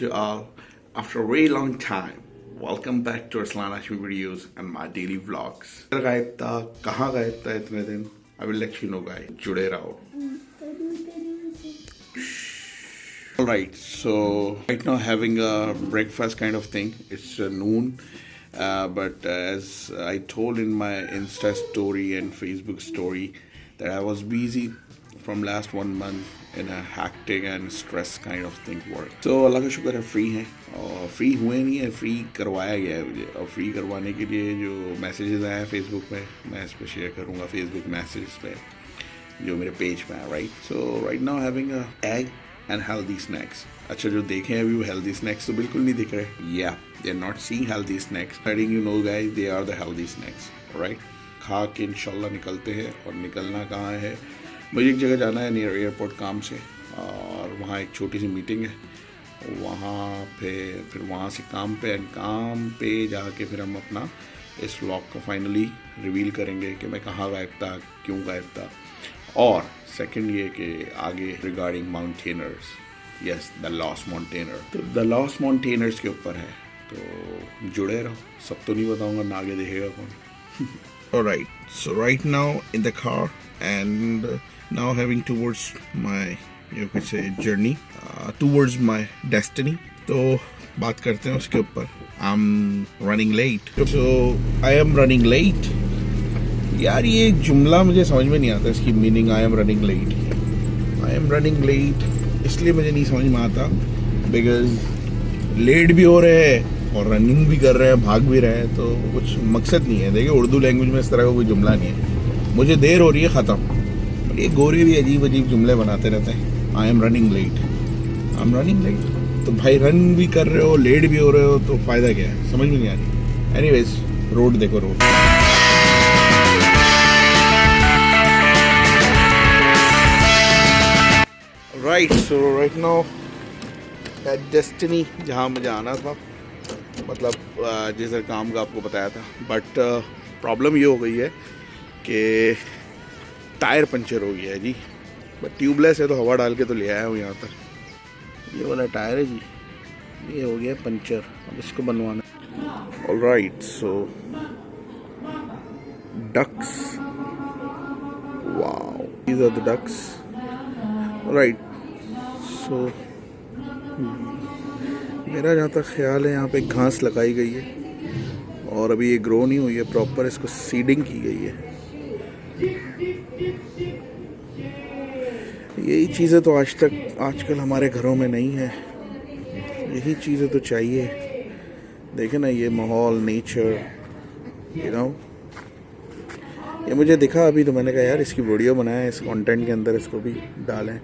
to all. After a very long time, welcome back to Arslan Hashmi videos and my daily vlogs. गायब था, कहाँ गायब था इतने दिन? I will let you know, guys. जुड़े रहो. Alright, so right now having a breakfast kind of thing. It's noon, but as I told in my Insta story and Facebook story that I was busy from last 1 month in a hectic and stress kind of thing work. So अल्लाह का शुक्र है free हैं और free हुए नहीं है, free करवाया गया है मुझे और फ्री करवाने के लिए जो मैसेजेस आए हैं फेसबुक पे मैं इस पर शेयर करूँगा फेसबुक मैसेजेस पे जो मेरे पेज पे है. Right, so right now having a egg and healthy snacks. अच्छा, जो देखें अभी वो हेल्दी स्नैक्स तो बिल्कुल नहीं दिख रहे. या they are not seeing healthy snacks. Letting you know guys, they are the healthy snacks. Right, खा के इंशाल्लाह निकलते हैं. और निकलना कहाँ है, मुझे एक जगह जाना है नियर एयरपोर्ट काम से और वहाँ एक छोटी सी मीटिंग है. वहाँ पे फिर वहाँ से काम पे जाके फिर हम अपना इस व्लॉग को फाइनली रिवील करेंगे कि मैं कहाँ गायब था, क्यों गायब था. और सेकंड ये कि आगे regarding mountaineers, yes the lost mountaineer, तो द लॉस्ट माउंटेनर्स के ऊपर है. तो जुड़े रहो. सब तो नहीं बताऊँगा ना, आगे देखेगा कौन. Alright, so right now in the car and now having towards my, you could say, journey towards my destiny. तो बात करते हैं उसके ऊपर. I'm running late. So I am running late. यार ये जुमला मुझे समझ में नहीं आता, इसकी meaning I am running late. I am running late इसलिए मुझे नहीं समझ में आता बिकॉज लेट भी हो रहे हैं और रनिंग भी कर रहे हैं, भाग भी रहे हैं, तो कुछ मकसद नहीं है. देखिए उर्दू लैंग्वेज में इस तरह का कोई जुमला नहीं है. मुझे देर हो रही है, ख़त्म. ये गोरे भी अजीब अजीब जुमले बनाते रहते हैं. I am running late. तो भाई रन भी कर रहे हो, लेट भी हो रहे हो, तो फ़ायदा क्या है, समझ में नहीं आ रही. एनीवेज, रोड देखो, road. Right, so right now at destiny, जहाँ मुझे आना था, मतलब जिस काम का आपको बताया था. बट प्रॉब्लम ये हो गई है कि टायर पंचर हो गया है जी. बट ट्यूबलेस है तो हवा डाल के तो ले आया हूँ यहाँ तक. ये वाला टायर है जी, ये हो गया पंचर. अब इसको बनवाना. Alright, so ducks, wow, these are the ducks. Alright, so मेरा जहाँ तक ख्याल है यहाँ पे घास लगाई गई है और अभी ये ग्रो नहीं हुई है प्रॉपर, इसको सीडिंग की गई है. यही चीज़ें तो आजकल हमारे घरों में नहीं है. यही चीज़ें तो चाहिए. देखें ना, ये माहौल, नेचर, यू नो. ये मुझे दिखा अभी तो मैंने कहा यार इसकी वीडियो बनाएं, इस कंटेंट के अंदर इसको भी डालें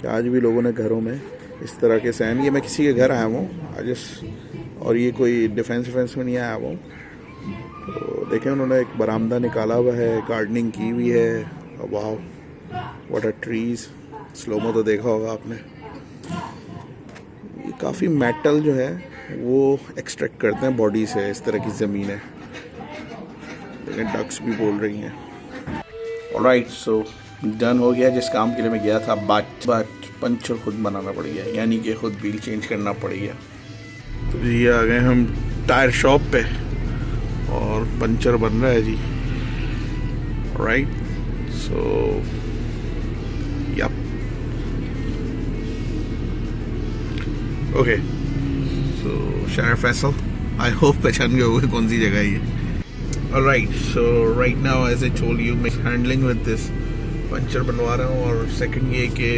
कि आज भी लोगों ने घरों में इस तरह के सहन. ये मैं किसी के घर आया हूँ आज, और ये कोई डिफेंस में नहीं आया हूँ. तो देखें उन्होंने एक बरामदा निकाला हुआ है, गार्डनिंग की हुई है. वाह, व्हाट आर ट्रीज. स्लोमो तो देखा होगा आपने. ये काफ़ी मेटल जो है वो एक्सट्रैक्ट करते हैं बॉडी से. इस तरह की ज़मीन है. लेकिन डक्स भी बोल रही हैं. ऑलराइट, सो डन हो गया जिस काम के लिए मैं गया था. बट पंचर खुद बनाना पड़ गया, यानी कि खुद व्हील चेंज करना पड़ गया. तो ये आ गए हम टायर शॉप पे और पंचर बन रहा है जी. Right, so yup, okay. So शायर फैसल, आई होप पहचान गए होंगे कौन सी जगह है ये. Alright, so right now as I told you, मैं हैंडलिंग विद दिस पंचर बनवा रहा हूँ. और सेकंड ये कि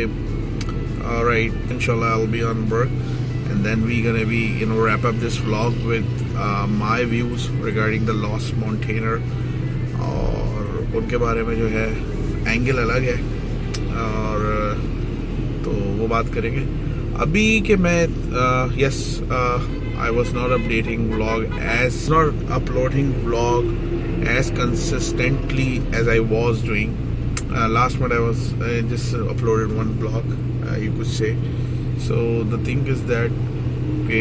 alright, inshallah I'll be on work and then we're gonna be, wrap up this vlog with my views regarding the lost mountainer. और उनके बारे में जो है एंगल अलग है और तो वो बात करेंगे. अभी कि मैं yes, I was not updating vlog as consistently as I was doing. Last month I was just uploaded one vlog, you could say. So the thing is that कि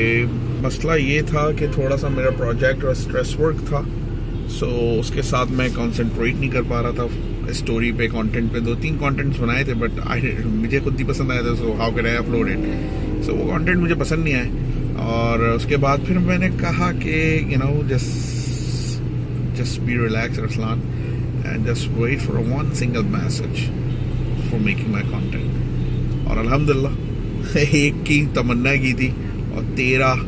मसला ये था कि थोड़ा सा मेरा प्रोजेक्ट और स्ट्रेस वर्क था. So उसके साथ मैं कंसंट्रेट नहीं कर पा रहा था स्टोरी पे, कंटेंट पे. 2-3 कंटेंट्स बनाए थे बट मुझे खुद ही पसंद आया था. So how can I upload it. So वो कंटेंट मुझे पसंद नहीं आए. और उसके बाद फिर मैंने कहा कि you know just be relaxed, Ruslan, and just wait for one single message for making my content. और अल्हम्दुलिल्लाह एक की तमन्ना की थी और 13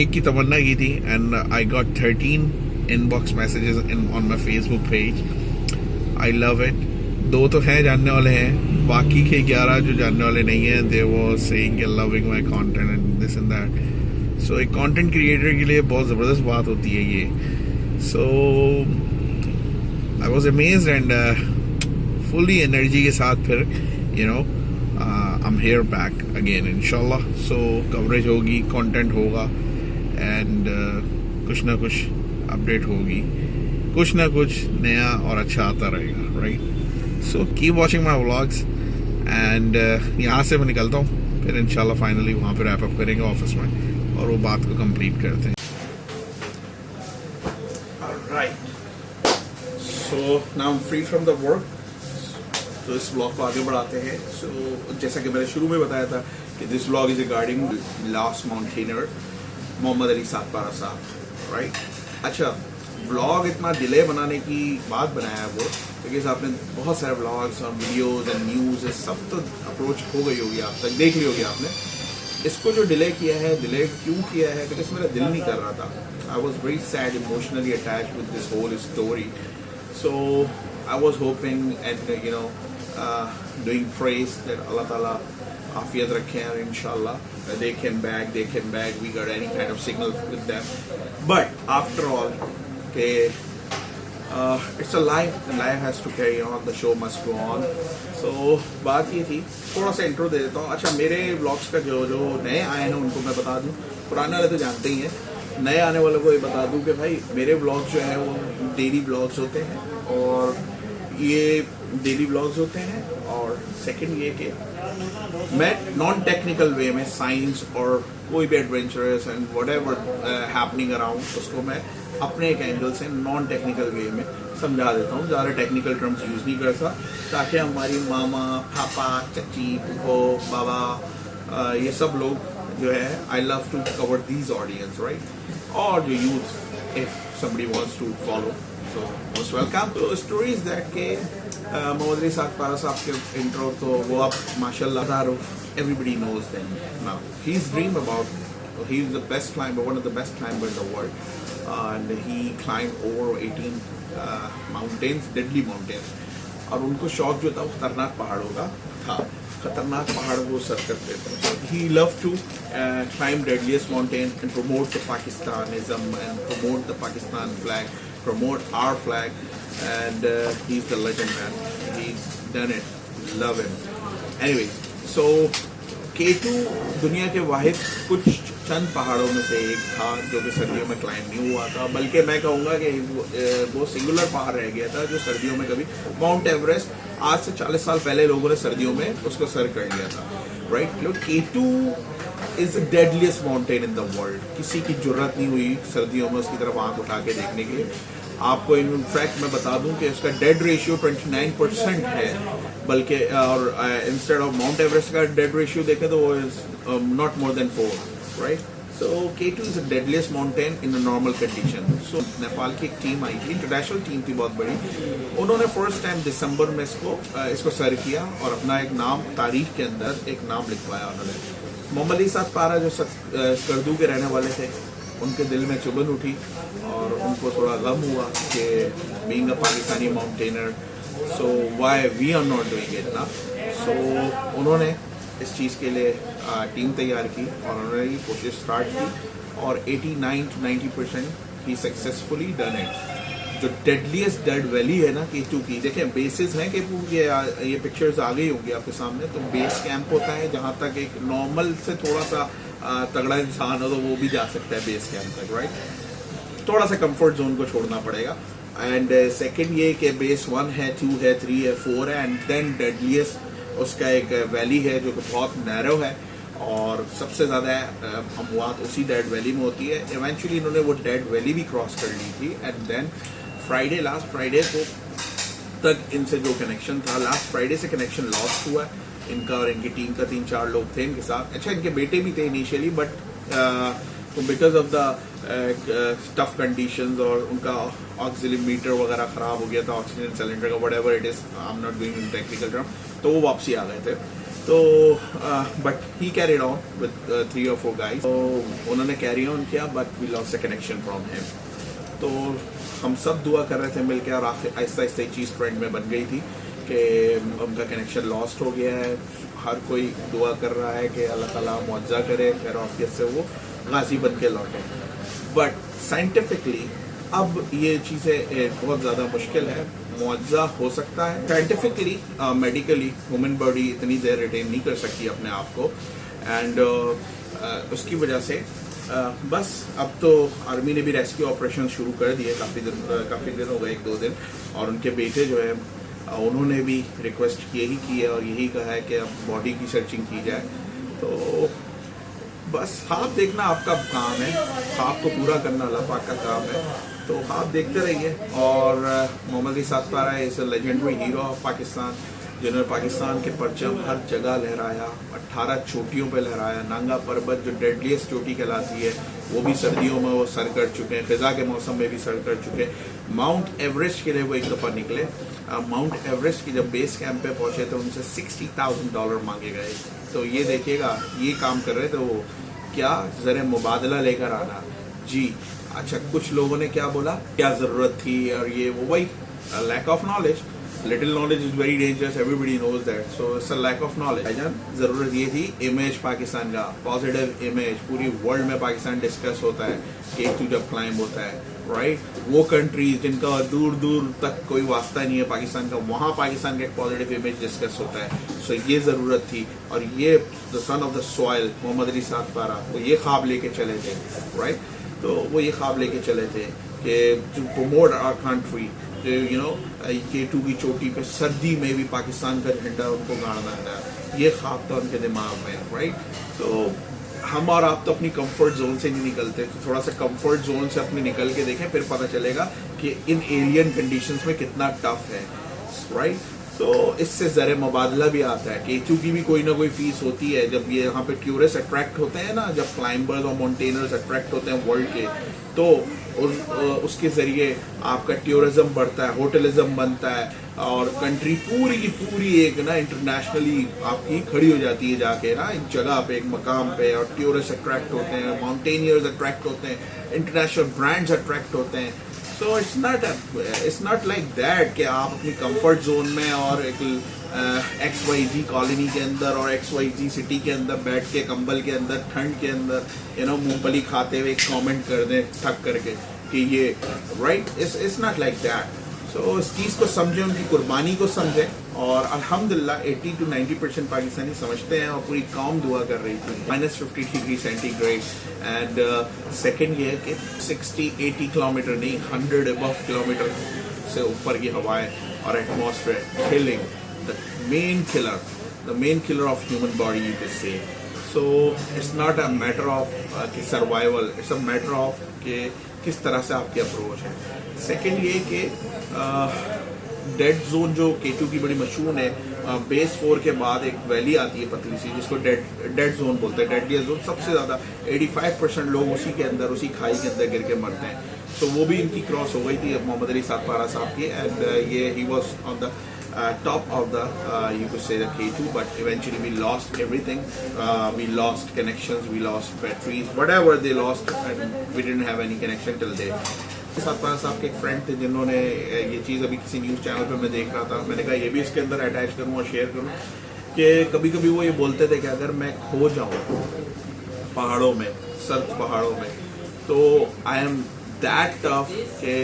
एक की तमन्ना की थी and I got 13 inbox messages on my Facebook page. I love it. 2 तो हैं जानने वाले हैं, बाकी के 11 जो जानने वाले नहीं हैं दे वो saying loving my content and this and that. So एक कंटेंट क्रिएटर के लिए बहुत ज़बरदस्त बात होती है ये. So I was amazed and fully energy के साथ फिर you know I'm here back again इंशाल्लाह. So कवरेज होगी, कंटेंट होगा एंड कुछ ना कुछ अपडेट होगी, कुछ ना कुछ नया और अच्छा आता रहेगा, right. So keep watching my vlogs and यहाँ से मैं निकलता हूँ, फिर इंशाल्लाह फाइनली वहाँ पे रैप अप करेंगे ऑफिस में और वो बात को कंप्लीट करते हैं. Right. So now I am free from the work. तो इस ब्लॉग को आगे बढ़ाते हैं. सो जैसा कि मैंने शुरू में बताया था कि this blog is regarding last mountaineer Mohammad Ali Satpara Sahab, right. अच्छा, ब्लॉग इतना डिले बनाने की बात बनाया है वो क्योंकि आपने बहुत सारे ब्लॉग्स और वीडियोस एंड न्यूज़ सब तो अप्रोच हो गई होगी, आप तक देख ली होगी आपने. इसको जो डिले किया है, डिले क्यों किया है बिकॉज मेरा दिल नहीं कर रहा था. I was very sad, emotionally attached with this whole story. So I was hoping and you know doing praise that Allah Ta'ala afiyat rakhe and inshallah they came back, we got any kind of signal with them. But after all, okay, it's a life, the life has to carry on, the show must go on. So बात ये थी, थोड़ा सा intro दे देता हूँ. अच्छा, मेरे blogs का जो नए आए हैं उनको मैं बता दूँ, पुराने वाले तो जानते ही हैं, नए आने वालों को ये बता दूँ कि भाई मेरे ब्लॉग्स जो है वो डेली ब्लॉग्स होते हैं और ये डेली ब्लॉग्स होते हैं. और सेकंड ये कि मैं नॉन टेक्निकल वे में साइंस और कोई भी adventurous and whatever happening around उसको मैं अपने एक एंगल से नॉन टेक्निकल वे में समझा देता हूँ. ज़्यादा टेक्निकल टर्म्स यूज़ नहीं करता ताकि हमारी मामा, पापा, चची, फूफो, बाबा ये सब लोग जो है I love to cover these audience, right. और जो youth if somebody wants to follow, so most welcome. तो स्टोरी इज दैट के मोहम्मद अली सातपारा साहब के इंट्रो तो वो आप माशाल्लाह तारुफ everybody knows them now. His dream about, he is the best climber, one of the best climbers in the world, and he climbed over 18 mountains, deadly mountains. और उनको शौक जो था वो खतरनाक पहाड़ों का था, खतरनाक पहाड़ों को सर करते थे. So he loved to climb deadliest mountain and promote the Pakistanism and promote the Pakistan flag, promote our flag, and he's the legend, man. He's done it. Love him. Anyway, so K2 दुनिया के वाहिद कुछ चंद पहाड़ों में से एक था जो कि सर्दियों में क्लाइंब नहीं हुआ था, बल्कि मैं कहूँगा कि वो सिंगुलर पहाड़ रह गया था जो सर्दियों में कभी, माउंट एवरेस्ट आज से 40 साल पहले लोगों ने सर्दियों में उसको सर कर लिया था, राइट. लोग K2 is the deadliest mountain in the world. किसी की जरूरत नहीं हुई सर्दियों में उसकी तरफ आंख उठा के देखने के लिए. आपको इनफैक्ट मैं बता दूं कि उसका डेड रेशियो 29% है, बल्कि और इंस्टेड ऑफ माउंट एवरेस्ट का डेड रेशियो देखें तो वो is not more than 4, right. So K2 is the deadliest mountain in a normal condition. So Nepal की एक टीम आई थी, इंटरनेशनल टीम थी बहुत बड़ी. उन्होंने फर्स्ट टाइम दिसंबर में इसको सर किया और अपना एक नाम, तारीख के अंदर एक नाम लिखवाया उन्होंने. मोहम्मद अली सातपारा जो स्कर्दू के रहने वाले थे, उनके दिल में चुभन उठी और उनको थोड़ा गम हुआ कि being a Pakistani mountaineer, so why we are not doing it ना. सो उन्होंने इस चीज़ के लिए टीम तैयार की और उन्होंने ये कोशिश स्टार्ट की और 89 to 90% he successfully done it. जो डेडलीस्ट डेड वैली है ना K2 की, देखें बेसिस हैं कि ये पिक्चर्स आ गई होंगी आपके सामने. तो बेस कैंप होता है जहाँ तक एक नॉर्मल से थोड़ा सा तगड़ा इंसान हो तो वो भी जा सकता है बेस कैंप तक, राइट. थोड़ा सा कंफर्ट जोन को छोड़ना पड़ेगा. एंड सेकंड ये कि बेस 1 है, 2 है, 3 है, 4 है एंड देन डेडलीस्ट उसका एक वैली है जो कि बहुत नैरो है और सबसे ज़्यादा अमवात उसी डेड वैली में होती है. इवेंचुअली इन्होंने वो डेड वैली भी क्रॉस कर ली थी एंड देन लास्ट फ्राइडे को तक इनसे जो कनेक्शन था, लास्ट फ्राइडे से कनेक्शन लॉस्ट हुआ है इनका और इनकी टीम का. 3-4 लोग थे इनके साथ. अच्छा, इनके बेटे भी थे इनिशियली बट तो because of the tough conditions और उनका ऑक्सीमीटर वगैरह ख़राब हो गया था, ऑक्सीजन सिलेंडर का, whatever it is, I am not going in technical term, तो वो वापसी आ गए थे। तो but he carried on with 3 or 4 guys, तो उन्होंने कैरी ऑन किया, but we lost the connection from him. तो हम सब दुआ कर रहे थे मिलकर, और आहिस्ता आहिस्ता ये चीज़ ट्रेंड में बन गई थी कि उनका कनेक्शन लॉस्ट हो गया है। हर कोई दुआ कर रहा है कि अल्लाह ताला मुआवजा करे, खैर आफियत से वो गाजी बन के लौटे। बट साइंटिफिकली अब ये चीज़ें बहुत ज़्यादा मुश्किल है, मुआवजा हो सकता है साइंटिफिकली, मेडिकली ह्यूमन बॉडी इतनी देर रिटेन नहीं कर सकती अपने आप को, एंड उसकी वजह से बस अब तो आर्मी ने भी रेस्क्यू ऑपरेशन शुरू कर दिए, काफ़ी दिन हो गए, 1-2 दिन, और उनके बेटे जो है उन्होंने भी रिक्वेस्ट यही की है और यही कहा है कि अब बॉडी की सर्चिंग की जाए। तो बस ख्वाब देखना आपका काम है, ख्वाब को पूरा करना अल्लाह पाक का काम है, तो ख्वाब देखते रहिए। और मोहम्मद अली साद पारा is a legendary hero of Pakistan, जिन्होंने पाकिस्तान के परचम हर जगह लहराया, 18 चोटियों पे लहराया। नांगा पर्वत जो डेडलीस्ट चोटी कहलाती है, वो भी सर्दियों में वो सर कर चुके हैं, ख़ज़ा के मौसम में भी सर कर चुके हैं। माउंट एवरेस्ट के लिए वो एक दफ़ा निकले, माउंट एवरेस्ट की जब बेस कैंप पे पहुंचे तो उनसे $60,000 मांगे गए। तो ये देखिएगा, ये काम कर रहे थे वो, क्या ज़रा मुबादला लेकर आना जी। अच्छा, कुछ लोगों ने क्या बोला, क्या ज़रूरत थी, और ये वो वही lack of knowledge. Little knowledge is very dangerous, everybody knows that, so it's a lack of knowledge. भाईजान ज़रूरत ये थी इमेज पाकिस्तान का, पॉजिटिव इमेज, पूरी वर्ल्ड में पाकिस्तान डिस्कस होता है K2 जब क्लाइंब होता है, राइट। वो कंट्रीज जिनका दूर दूर तक कोई वास्ता नहीं है पाकिस्तान का, वहाँ पाकिस्तान का एक पॉजिटिव इमेज डिस्कस होता है। सो ये ज़रूरत थी, और ये the son of the soil Mohammad Ali Sadpara वो ये ख्वाब लेके चले थे, राइट। तो वो ये ख्वाब लेके चले थे कि to promote our country, you know, K2 की चोटी पे सर्दी में भी पाकिस्तान का झंडा उनको गाड़ना है, ये ख्वाब था उनके दिमाग में, राइट। तो हम और आप तो अपनी कंफर्ट जोन से नहीं निकलते, तो थोड़ा सा कंफर्ट जोन से अपने निकल के देखें, फिर पता चलेगा कि इन एलियन कंडीशंस में कितना टफ है, राइट। तो इससे ज़र मुबादला भी आता है। K2 की भी कोई ना कोई फीस होती है, जब ये यहाँ पे टूरिस्ट अट्रैक्ट होते हैं ना, जब क्लाइंबर्स और माउंटेनर्स अट्रैक्ट होते हैं वर्ल्ड के, तो उसके ज़रिए आपका टूरिज़्म बढ़ता है, होटलिज़म बनता है, और कंट्री पूरी की पूरी एक ना इंटरनेशनली आपकी खड़ी हो जाती है जाके ना एक जगह पे, एक मकाम पे, और टूरिस्ट अट्रैक्ट होते हैं, माउंटेनियर्स अट्रैक्ट होते हैं, इंटरनेशनल ब्रांड्स अट्रैक्ट होते हैं। सो इट्स नॉट लाइक दैट कि आप अपनी कंफर्ट जोन में और एक XYZ कॉलोनी के अंदर और XYZ सिटी के अंदर बैठ के कंबल के अंदर ठंड के अंदर यू नो मूंगफली खाते हुए एक कमेंट कर दें ठक करके कि ये right, it's not like that. So इस चीज़ को समझें, उनकी कुर्बानी को समझें, और अल्हम्दुलिल्लाह 80 to 90% पाकिस्तानी समझते हैं, और पूरी कौम दुआ कर रही थी। -50 डिग्री सेंटीग्रेड, एंड सेकेंड ये है कि 60-80 किलोमीटर नहीं, 100 above किलोमीटर से ऊपर की हवाएं और atmosphere killing the main killer of human body, you can say. So it's not a matter of कि सर्वाइवल, इट्स अ मैटर ऑफ कि किस तरह से आपकी अप्रोच है। सेकेंड ये कि डेड जोन जो K2 की बड़ी मशहूर है, बेस 4 के बाद एक वैली आती है पतली सी, जिसको डेड जोन बोलते हैं, डेडलियर जोन। सबसे ज़्यादा 85% लोग उसी के अंदर, उसी खाई के अंदर गिर के मरते हैं। तो वो भी इनकी क्रॉस हो गई थी मोहम्मद अली साद पारा साहब की, एंड ये he was on the top of the you could say the K2, but eventually we lost everything. We lost connections, we lost batteries, whatever they lost, and we didn't have any connection till day. साद पारा साहब के एक friend थे जिन्होंने ये चीज़ अभी किसी news channel पे मैं देख रहा था, मैंने कहा ये भी इसके अंदर अटैच करूँ और शेयर करूँ, कि कभी कभी वो ये बोलते थे कि अगर मैं खो जाऊँ पहाड़ों में, सर्द पहाड़ों में, तो आई एम दैट टफ कि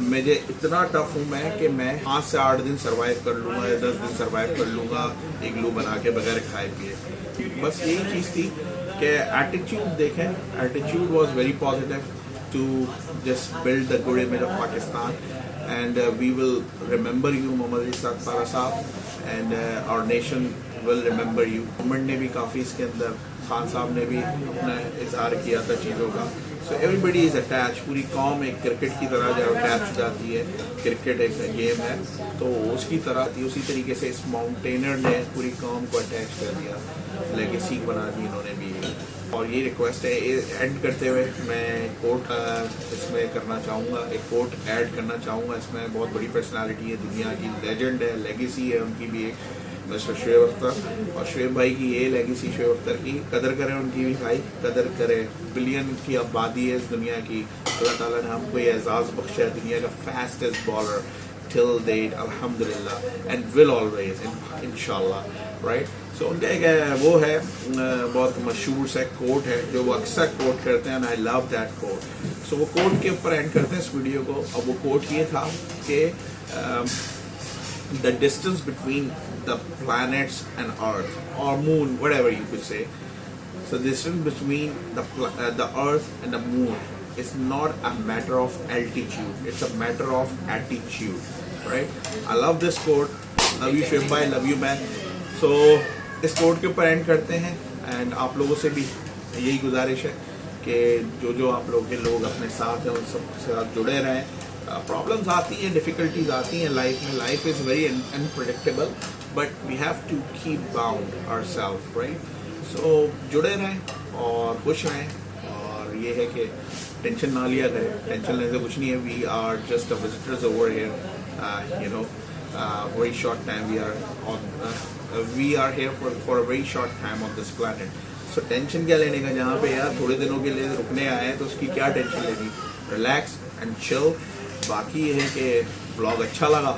मुझे इतना टफ हूँ मैं कि मैं 5 से 8 दिन सर्वाइव कर लूँगा, या 10 दिन सर्वाइव कर लूँगा इग्लू बना के बगैर खाए पिए। बस यही चीज़ थी कि एटीट्यूड देखें, attitude was very positive to just build the good image of Pakistan, and we will remember you Mohammad Ali Sadpara Sahab, and our nation will remember you. Government ने भी काफ़ी इसके अंदर, खान साहब ने भी अपना इजहार किया था चीज़ों का। सो एवरीबडी इज़ अटैच, पूरी कौम एक क्रिकेट की तरह जो अटैच हो जाती है, क्रिकेट एक गेम है तो उसकी तरह थी, उसी तरीके से इस माउंटेनर ने पूरी कौम को अटैच कर दिया, लेगेसी बना दी इन्होंने भी। और ये रिक्वेस्ट है, एंड करते हुए मैं कोट इसमें करना चाहूँगा, एक कोट ऐड करना चाहूँगा इसमें। बहुत बड़ी पर्सनालिटी है, दुनिया की लेजेंड है, लेगेसी है उनकी भी एक, मिस्टर शुएब अख्तर। और शुएब भाई की ये लेगेसी, शुएब अख्तर की कदर करें, उनकी भी भाई कदर करें। बिलियन की आबादी है इस दुनिया की, अल्लाह ताला ने हमको ये एजाज़ बख्शा है, दुनिया का fastest bowler till date, alhamdulillah, and will always, inshallah, right? So उनका एक वो है बहुत मशहूर सा कोट है जो वो अक्सर कोट करते हैं, and I love that quote. So वो कोट के ऊपर एंड करते हैं इस वीडियो को। अब वो कोट ये था कि the distance between the planets and Earth or Moon, whatever you could say. So the distance between the Earth and the Moon is not a matter of altitude; it's a matter of attitude, right? I love this quote. Love you, Shoaib bhai. Love you, man. So इस coat के ऊपर and करते हैं, and आप लोगों से भी यही गुजारिश है कि जो आप लोग के लोग अपने साथ हैं उन सब के साथ जुड़े रहें। प्रॉब्लम्स आती हैं, डिफ़िकल्टीज आती हैं लाइफ में, life is very unpredictable, but we have to keep bound ourselves, right? So जुड़े रहें और खुश रहें, और ये है कि टेंशन ना लिया करें, टेंशन लेने से कुछ नहीं है। We are just a visitors over here, you know, very short time we are here for a very short time on this planet. So tension क्या लेने का, जहाँ पे यार थोड़े दिनों के लिए रुकने आए हैं तो उसकी क्या टेंशन लेनी, रिलैक्स एंड चिल। बाकी ये है कि व्लॉग अच्छा लगा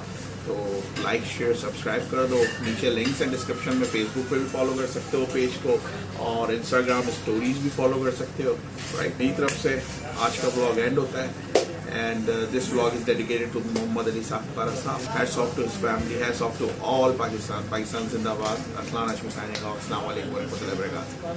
तो लाइक शेयर सब्सक्राइब कर दो, नीचे लिंक्स एंड डिस्क्रिप्शन में। फेसबुक पे भी फॉलो कर सकते हो पेज को, और इंस्टाग्राम स्टोरीज भी फॉलो कर सकते हो, राइट? मेरी तरफ से आज का व्लॉग एंड होता है, and this vlog is dedicated to Muhammad Ali Saqara Saab. Hats off to his family, hats off to all Pakistan Zindabad. Aslan Hashmi signing off. Assalamu alaikum wa rahmatullahi wa barakatuh.